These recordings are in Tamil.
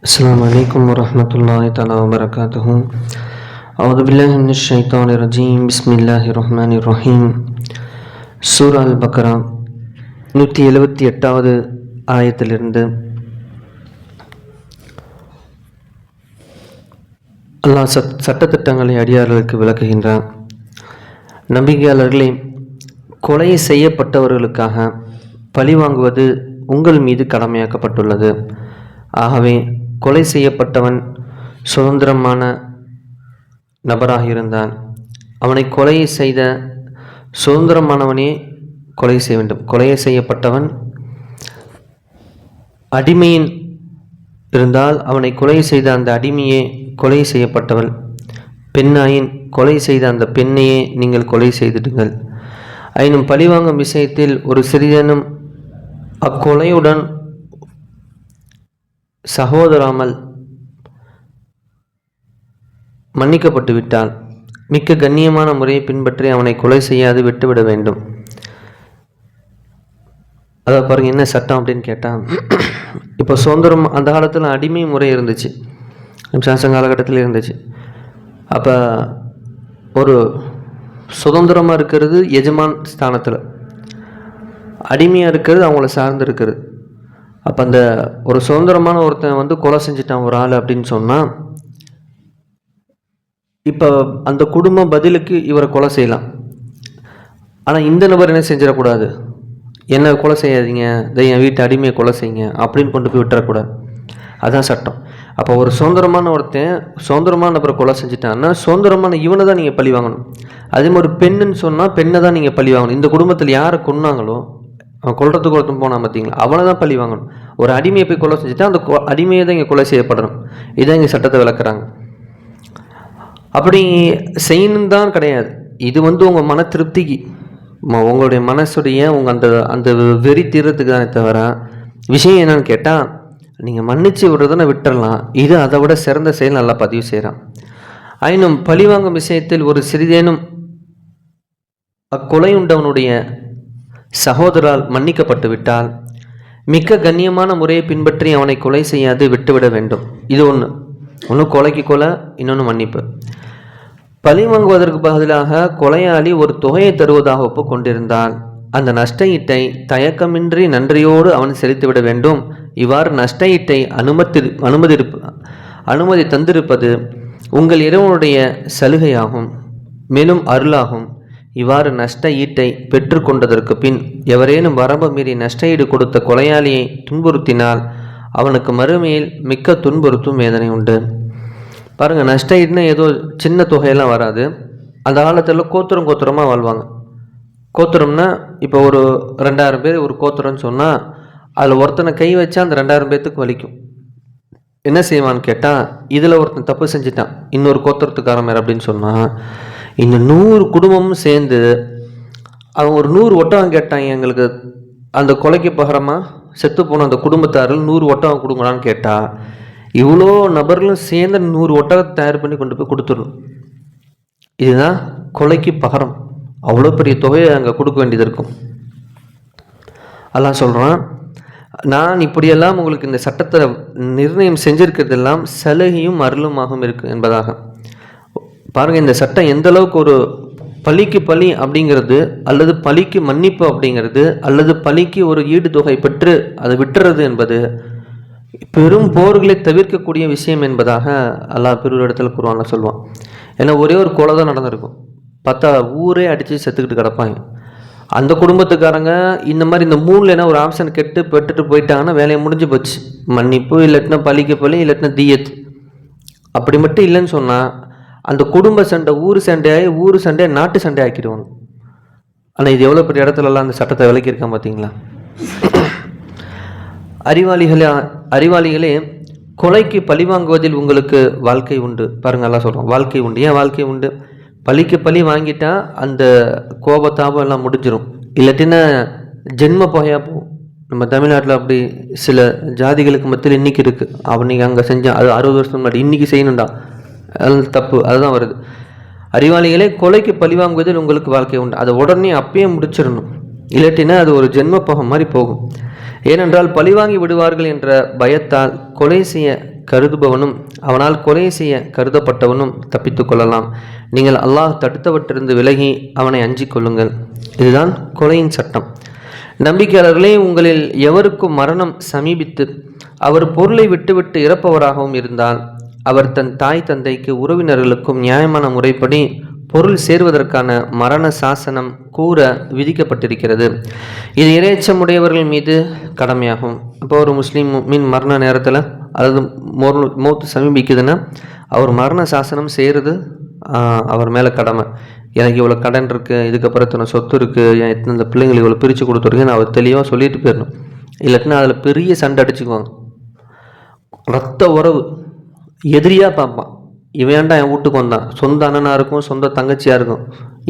السلام عليكم ورحمة الله تعالى وبركاته. أعوذ بالله من الشيطان الرجيم. بسم الله الرحمن الرحيم. சூரா அல் பக்ரா 178வது ஆயத்திலிருந்து அல்லாஹ் சட்டத்திட்டங்களை அடியார்களுக்கு விளக்குகின்றான். நம்பிக்கையாளர்களே, கொலை செய்யப்பட்டவர்களுக்காக பழி வாங்குவது உங்கள் மீது கடமையாக்கப்பட்டுள்ளது. ஆகவே கொலை செய்யப்பட்டவன் சுதந்திரமான நபராக இருந்தான். அவனை கொலை செய்த சுதந்திரமானவனே கொலை செய்ய வேண்டும். கொலை செய்யப்பட்டவன் அடிமையின் இருந்தால் அவனை கொலை செய்த அந்த அடிமையே கொலை செய்யப்பட்டவள். பெண்ணாயின் கொலை செய்த அந்த பெண்ணையே நீங்கள் கொலை செய்திடுங்கள். ஆயினும் பழிவாங்கும் விஷயத்தில் ஒரு சிறிதனும் அக்கொலையுடன் சகோதராமல் மன்னிக்கப்பட்டு விட்டால் மிக்க கண்ணியமான முறையை பின்பற்றி அவனை கொலை செய்யாது விட்டுவிட வேண்டும். அதை பாருங்க, என்ன சட்டம் அப்படின்னு கேட்டால், இப்போ சுதந்திரம் அந்த காலத்தில் அடிமை முறை இருந்துச்சு, சாசன காலகட்டத்தில் இருந்துச்சு. அப்போ ஒரு சுதந்திரமாக இருக்கிறது எஜமான் ஸ்தானத்தில், அடிமையாக இருக்கிறது அவங்கள சார்ந்து இருக்கிறது. அப்போ அந்த ஒரு சுதந்திரமான ஒருத்தன் கொலை செஞ்சிட்டான் ஒரு ஆள் அப்படின்னு சொன்னால், இப்போ அந்த குடும்பம் பதிலுக்கு இவரை கொலை செய்யலாம். ஆனால் இந்த நபர் என்ன செஞ்சிடக்கூடாது, என்ன கொலை செய்யாதீங்க, என் வீட்டு அடிமையை கொலை செய்யுங்க அப்படின்னு கொண்டு போய் விட்டுறக்கூடாது. அதுதான் சட்டம். அப்போ ஒரு சுதந்திரமான ஒருத்தன் சுதந்திரமான நபரை கொலை செஞ்சிட்டான்னா சுதந்திரமான இவனை தான் நீங்கள் பழி வாங்கணும். அதே மாதிரி பெண்ணுன்னு சொன்னால் பெண்ணை தான் நீங்கள் பழி வாங்கணும். இந்த குடும்பத்தில் யாரை கொன்னாங்களோ, அவன் கொல்றதுக்கு ஒருத்தன் போனான் பார்த்தீங்களா, அவனை தான் பழி வாங்கணும். ஒரு அடிமையை போய் கொலை செஞ்சுட்டா அந்த அடிமையை தான் இங்கே கொலை செய்யப்படணும். இதான் இங்கே சட்டத்தை விளக்குறாங்க. அப்படி செய்யணும் தான் கிடையாது. இது உங்கள் மன திருப்திக்கு, உங்களுடைய மனசுடைய உங்கள் அந்த வெறி தீர்றதுக்கு தானே தவிர விஷயம் என்னன்னு கேட்டால், நீங்கள் மன்னிச்சு விடுறதுன்னு விட்டுறலாம். இது அதை விட சிறந்த செயல் நல்லா பதிவு செய்கிறான். ஆயினும் பழிவாங்கும் விஷயத்தில் ஒரு சிறிதேனும் அக்கொலை உண்டவனுடைய சகோதரால் மன்னிக்கப்பட்டு விட்டால் மிக்க கண்ணியமான முறையை பின்பற்றி அவனை கொலை செய்யாது விட்டுவிட வேண்டும். இது ஒன்று கொலைக்கு கொலை, இன்னொன்று மன்னிப்பு. பழி வாங்குவதற்கு பதிலாக கொலையாளி ஒரு தொகையை தருவதாக ஒப்புக்கொண்டிருந்தால் அந்த நஷ்ட ஈட்டை தயக்கமின்றி நன்றியோடு அவன் செலுத்திவிட வேண்டும். இவ்வாறு நஷ்ட ஈட்டை அனுமதி தந்திருப்பது உங்கள் இறைவனுடைய சலுகையாகும், மேலும் அருளாகும். இவ்வாறு நஷ்ட ஈட்டை பெற்று கொண்டதற்கு பின் எவரேனும் வரம்பு மீறி நஷ்ட ஈடு கொடுத்த கொலையாளியை துன்புறுத்தினால் அவனுக்கு மறுமையில் மிக்க துன்புறுத்தும் வேதனை உண்டு. பாருங்கள், நஷ்ட ஈடுனா ஏதோ சின்ன தொகையெல்லாம் வராது. அந்த காலத்தில் கோத்திரமாக வாழ்வாங்க. கோத்திரம்னா இப்போ ஒரு 2000 பேர் ஒரு கோத்திரம்னு சொன்னால் அதில் ஒருத்தனை கை வச்சா அந்த 2000 பேர்த்துக்கு வலிக்கும். என்ன செய்வான்னு கேட்டால், இதில் ஒருத்தன் தப்பு செஞ்சிட்டான் இன்னொரு கோத்திரத்துக்காரன் மேலே அப்படின்னு சொன்னால், இந்த 100 குடும்பமும் சேர்ந்து அவன் ஒரு 100 ஒட்டகம் கேட்டாங்க, எங்களுக்கு அந்த கொலைக்கு பகரமாக செத்து போன அந்த குடும்பத்தாரில் 100 ஒட்டகம் கொடுங்களான்னு கேட்டால், இவ்வளோ நபர்களும் சேர்ந்து 100 ஒட்டகத்தை தயார் பண்ணி கொண்டு போய் கொடுத்துடணும். இதுதான் கொலைக்கு பகரம். அவ்வளோ பெரிய தொகையை அங்கே கொடுக்க வேண்டியது இருக்கும். அல்லாஹ் சொல்கிறான், நான் இப்படியெல்லாம் உங்களுக்கு இந்த சட்டத்தை நிர்ணயம் செஞ்சிருக்கிறதெல்லாம் சலுகையும் அருளுமாகவும் இருக்கு என்பதாக. பாருங்கள், இந்த சட்டம் எந்த அளவுக்கு ஒரு பழிக்கு பழி அப்படிங்கிறது, அல்லது பழிக்கு மன்னிப்பு அப்படிங்கிறது, அல்லது பழிக்கு ஒரு ஈடுதொகை பெற்று அதை விட்டுறது என்பது பெரும் போர்களை தவிர்க்கக்கூடிய விஷயம் என்பதாக அல்லாஹ் பெரிய இடத்துல குர்ஆன்ல சொல்லுவான். ஏன்னா ஒரே ஒரு கொலை தான் நடந்திருக்கும், பார்த்தா ஊரே அடித்து செத்துக்கிட்டு கிடப்பாங்க. அந்த குடும்பத்துக்காரங்க இந்த மாதிரி இந்த 3ல ஒரு ஆப்ஷன் பெற்றுட்டு போயிட்டாங்கன்னா வேலையை முடிஞ்சு போச்சு. மன்னிப்பு, இல்லாட்டினா பழிக்கு பழி, இல்லாட்டினா தீயத். அப்படி மட்டும் இல்லைன்னு சொன்னால் அந்த குடும்ப சண்டை ஊர் சண்டையை நாட்டு சண்டை ஆக்கிடுவாங்க. ஆனால் இது எவ்வளோ பெரிய இடத்துலலாம் அந்த சட்டத்தை விளக்கியிருக்கான் பார்த்தீங்களா. அறிவாளிகளே, கொலைக்கு பழி வாங்குவதில் உங்களுக்கு வாழ்க்கை உண்டு. பாருங்கள், எல்லாம் சொல்கிறோம் வாழ்க்கை உண்டு. ஏன் வாழ்க்கை உண்டு? பழிக்கு பழி வாங்கிட்டா அந்த கோபத்தாபம் எல்லாம் முடிஞ்சிடும். இல்லாட்டினா ஜென்ம புகையாக போகும். நம்ம தமிழ்நாட்டில் அப்படி சில ஜாதிகளுக்கு மத்தியில் இன்றைக்கி இருக்குது. அவன் அங்கே செஞ்சான், அது 60 வருஷம் முன்னாடி, இன்றைக்கி செய்யணுண்டா, அது தப்பு. அதுதான் வருது. அறிவாளிகளே, கொலைக்கு பழி வாங்குவதில் உங்களுக்கு வாழ்க்கை உண்டு. அதை உடனே அப்பயே முடிச்சிடணும், இல்லாட்டினா அது ஒரு ஜென்ம புகை மாதிரி போகும். ஏனென்றால் பழிவாங்கி விடுவார்கள் என்ற பயத்தால் கொலை செய்ய கருதுபவனும் அவனால் கொலை செய்ய கருதப்பட்டவனும் தப்பித்து கொள்ளலாம். நீங்கள் அல்லாஹ் தடுத்தவற்றிலிருந்து விலகி அவனை அஞ்சிக் கொள்ளுங்கள். இதுதான் கொலையின் சட்டம். நம்பிக்கையாளர்களே, உங்களில் எவருக்கும் மரணம் சமீபித்து அவர் பொருளை விட்டுவிட்டு இறப்பவராகவும் இருந்தால் அவர் தன் தாய் தந்தைக்கு உறவினர்களுக்கும் நியாயமான முறைப்படி பொருள் சேர்வதற்கான மரண சாசனம் கூற விதிக்கப்பட்டிருக்கிறது. இது இறைச்சமுடையவர்கள் மீது கடமையாகும். இப்போ ஒரு முஸ்லீம் மீன் மரண நேரத்தில் அதாவது மௌத்து சமீபிக்குதுன்னா அவர் மரண சாசனம் செய்கிறது அவர் மேலே கடமை. எனக்கு இவ்வளோ கடன் இருக்குது, இதுக்கப்புறம் இத்தனை சொத்து இருக்குது, இந்த பிள்ளைங்களுக்கு இவ்வளோ பிரித்து கொடுத்துருக்கேன்னு அவர் தெளிவாக சொல்லிட்டு போயிடணும். இல்லாட்டினா அதில் பெரிய சண்டை அடிச்சுக்குவாங்க. ரத்த உறவு எதிரியாக பார்ப்பான். இவன்டா என் வீட்டுக்கு வந்தான், சொந்த அண்ணனாக இருக்கும், சொந்த தங்கச்சியாக இருக்கும்,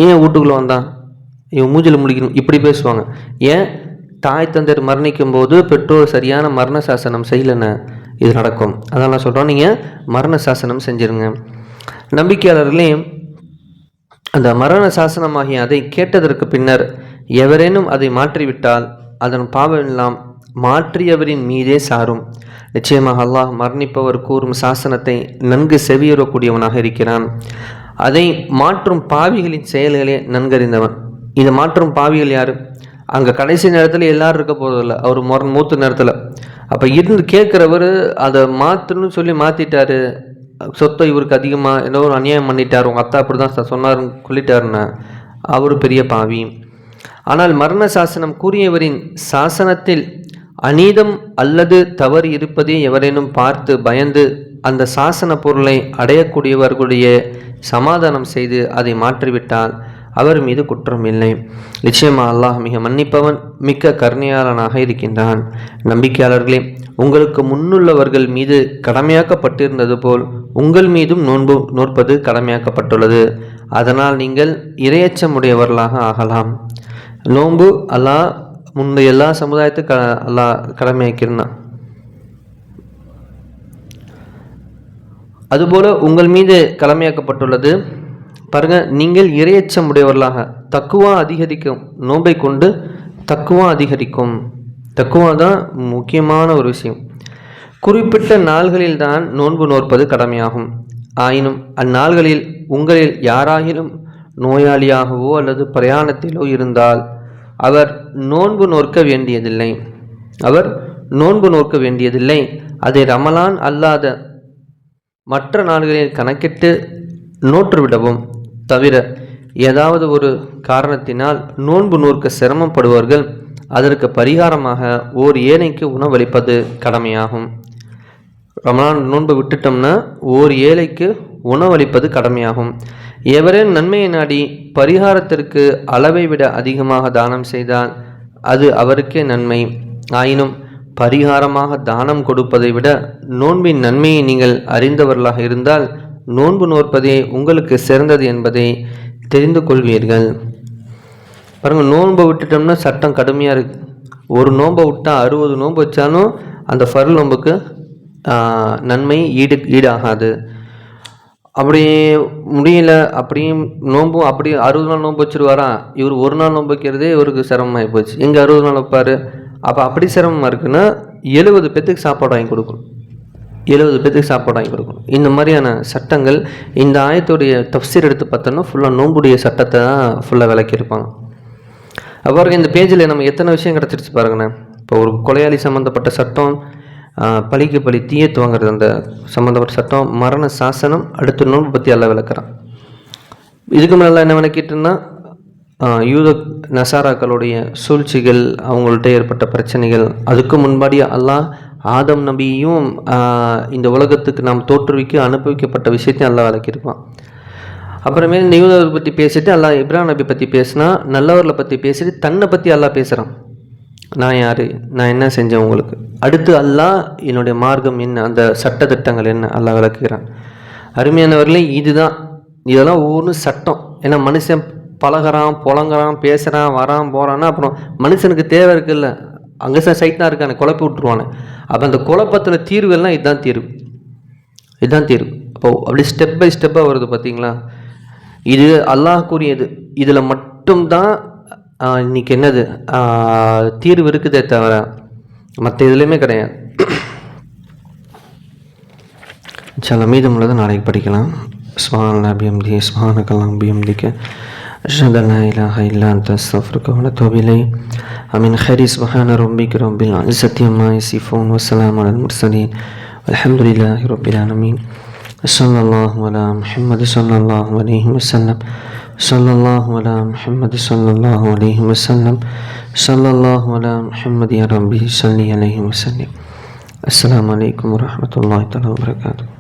ஏன் வீட்டுக்குள்ளே வந்தான், இவன் மூஞ்சில் முடிக்கணும், இப்படி பேசுவாங்க. ஏன்? தாய் தந்தையர் மரணிக்கும் போது பெற்றோர் சரியான மரண சாசனம் செய்யலைன்னு இது நடக்கும். அதெல்லாம் சொல்கிறோம், நீங்கள் மரண சாசனம் செஞ்சுருங்க. நம்பிக்கையாளர்களே, அந்த மரண சாசனமாகிய அதை கேட்டதற்கு பின்னர் எவரேனும் அதை மாற்றிவிட்டால் அதன் பாவம் எல்லாம் மாற்றியவரின் மீதே சாரும். நிச்சயமாக அல்லாஹ் மரணிப்பவர் கூறும் சாசனத்தை நன்கு செவியுறக்கூடியவனாக இருக்கிறான். அதை மாற்றும் பாவிகளின் செயல்களே நன்கறிந்தவன். இதை மாற்றும் பாவிகள் யார்? அங்கே கடைசி நேரத்தில் எல்லாரும் இருக்க போகிறதில்ல, அவர் மூத்த நேரத்தில். அப்போ இருந்து கேட்குறவர் அதை மாற்றணும்னு சொல்லி மாற்றிட்டாரு, சொத்தை இவருக்கு அதிகமாக ஏதோ ஒரு அநியாயம் பண்ணிட்டார், உங்கள் அத்தா அப்படி தான் சொன்னாருன்னு சொல்லிட்டாருன்னா அவர் பெரிய பாவி. ஆனால் மரண சாசனம் கூறியவரின் சாசனத்தில் அநீதம் அல்லது தவறு இருப்பதை எவரேனும் பார்த்து பயந்து அந்த சாசன பொருளை அடையக்கூடியவர்களுடைய சமாதானம் செய்து அதை மாற்றிவிட்டால் அவர் மீது குற்றம் இல்லை. நிச்சயமாக அல்லாஹ் மிக மன்னிப்பவன், மிக்க கருணையாளனாக இருக்கின்றான். நம்பிக்கையாளர்களே, உங்களுக்கு முன்னுள்ளவர்கள் மீது கடமையாக்கப்பட்டிருந்தது போல் உங்கள் மீதும் நோற்பது கடமையாக்கப்பட்டுள்ளது. அதனால் நீங்கள் இரையச்சமுடையவர்களாக ஆகலாம். நோன்பு அல்லாஹ் முந்தைய எல்லா சமுதாயத்துக்கு அல்லாஹ் கடமையாக்கியிருந்தான். அதுபோல உங்கள் மீது கடமையாக்கப்பட்டுள்ளது. பாருங்க, நீங்கள் இரையச்சம் உடையவர்களாக தக்குவா அதிகரிக்கும். நோன்பை கொண்டு தக்குவா அதிகரிக்கும். தக்குவா தான் முக்கியமான ஒரு விஷயம். குறிப்பிட்ட நாள்களில் தான் நோன்பு நோற்பது கடமையாகும். ஆயினும் அந்நாள்களில் உங்களில் யாராகிலும் நோயாளியாகவோ அல்லது பிரயாணத்திலோ இருந்தால் அவர் நோன்பு நோற்க வேண்டியதில்லை. அதை ரமலான் அல்லாத மற்ற நாள்களில் கணக்கிட்டு நோற்றுவிடவும் தவிர ஏதாவது ஒரு காரணத்தினால் நோன்பு நோற்க சிரமப்படுவார்கள் அதற்கு பரிகாரமாக ஓர் ஏழைக்கு உணவளிப்பது கடமையாகும். ரமலான் நோன்பை விட்டுட்டோம்னா ஓர் ஏழைக்கு உணவளிப்பது கடமையாகும். எவரேன் நன்மையை நாடி பரிகாரத்திற்கு அளவை விட அதிகமாக தானம் செய்தால் அது அவருக்கே நன்மை. ஆயினும் பரிகாரமாக தானம் கொடுப்பதை விட நோன்பின் நன்மையை நீங்கள் அறிந்தவர்களாக இருந்தால் நோன்பு நோற்பதே உங்களுக்கு சிறந்தது என்பதை தெரிந்து கொள்வீர்கள். பாருங்கள், நோன்பை விட்டுட்டோம்னா சட்டம் கடுமையாக இருக்குது. ஒரு நோன்பை விட்டால் 60 நோன்பு வச்சாலும் அந்த ஃபர்ல் நோன்புக்கு நன்மை ஈடாகாது. அப்படி முடியல, அப்படியும் நோன்பும் அப்படி 60 நாள் நோன்பு வச்சுருவாரா, இவர் ஒரு நாள் நோன்பு வைக்கிறதே இவருக்கு சிரமமாகி போச்சு. எங்கே 60 நாள் வைப்பார்? அப்போ அப்படி சிரமமாக இருக்குன்னா 70 பேத்துக்கு சாப்பாடு வாங்கி கொடுக்கணும். 70 பேத்துக்கு சாப்பாடு வாங்கி கொடுக்கணும். இந்த மாதிரியான சட்டங்கள் இந்த ஆயத்துடைய தஃப்சீர் எடுத்து பார்த்தோன்னா ஃபுல்லாக நோன்புடைய சட்டத்தை தான் ஃபுல்லாக விளக்கியிருப்பாங்க. அப்புறம் இந்த பேஜில் நம்ம எத்தனை விஷயம் கிடச்சிருச்சு பாருங்கண்ணே. இப்போ ஒரு கொலையாளி சம்மந்தப்பட்ட சட்டம், பழிக்கு பழி தீயத்து வாங்கிறது அந்த சம்மந்தப்பட்ட சட்டம், மரண சாசனம், அடுத்த நோன்பு பற்றி எல்லாம் விளக்குறான். இதுக்கு மேலே என்ன விளக்கிட்டுன்னா யூத நசாராக்களுடைய சூழ்ச்சிகள், அவங்கள்ட்ட ஏற்பட்ட பிரச்சனைகள், அதுக்கு முன்பாடி அல்லாஹ் ஆதம் நபியும் இந்த உலகத்துக்கு நாம் தோற்றுவிக்க அனுபவிக்கப்பட்ட விஷயத்தையும் அல்லாஹ் விளக்கியிருப்பான். அப்புறமே இந்த யூதரை பற்றி பேசிட்டு அல்லாஹ் இப்ராஹிம் நபி பற்றி பேசினா, நல்லவர்களை பற்றி பேசிட்டு தன்னை பற்றி அல்லாஹ் பேசுகிறான். நான் யார், நான் என்ன செஞ்சேன் உங்களுக்கு, அடுத்து அல்லாஹ் என்னுடைய மார்க்கம் என்ன, அந்த சட்டத்திட்டங்கள் என்ன அல்லாஹ் விளக்குகிறான். அருமையானவர்களே, இதெல்லாம் ஒவ்வொன்றும் சட்டம். ஏன்னா மனுஷன் பழகிறான், புலங்குறான், பேசுகிறான், வரான், போகிறான்னா அப்புறம் மனுஷனுக்கு தேவை இருக்குல்ல, அங்கே சைட்டாக இருக்கானே, குழப்பி விட்டுருவானே. அப்போ அந்த குழப்பத்தில் தீர்வுகள்லாம் இதுதான் தீர்வு. அப்போ அப்படி ஸ்டெப் பை ஸ்டெப்பாக வருது பார்த்தீங்களா. இது அல்லாஹ் கூறியது. இதில் மட்டும்தான் இன்னைக்கு என்னது தீர்வு இருக்குதே தவிர மற்ற இதுலையுமே கிடையாது. சில மீதம் உள்ளதை நாளைக்கு படிக்கலாம். சுப்ஹானல்லாஹி பிஹம்திஹி சுப்ஹானக்கல்லாஹும்ம பிஹம்திக அஷ்ஹது அல்லா இலாஹா இல்லா அன்த அஸ்தக்ஃபிருக வ அத்தூபு இலைக். அமின் ஹைரி சுப்ஹான ரப்பிக ரப்பில் இஸ்ஸத்தி அம்மா யசிஃபூன் வ ஸலாமுன் அலல் முர்ஸலீன் வல்ஹம்துலில்லாஹி ரப்பில் ஆலமீன். ஸல்லல்லாஹு அலா முஹம்மது ஸல்லல்லாஹு அலைஹி வஸல்லம். ஸல்லல்லாஹு அலா முஹம்மது ஸல்லல்லாஹு அலைஹி வஸல்லம். ஸல்லல்லாஹு அலா முஹம்மது யா ரப்பி ஸல்லி அலைஹி வஸல்லிம். அஸ்ஸலாமு அலைக்கும் வரஹ்மத்துல்லாஹி தஆலா வபரகாத்துஹு.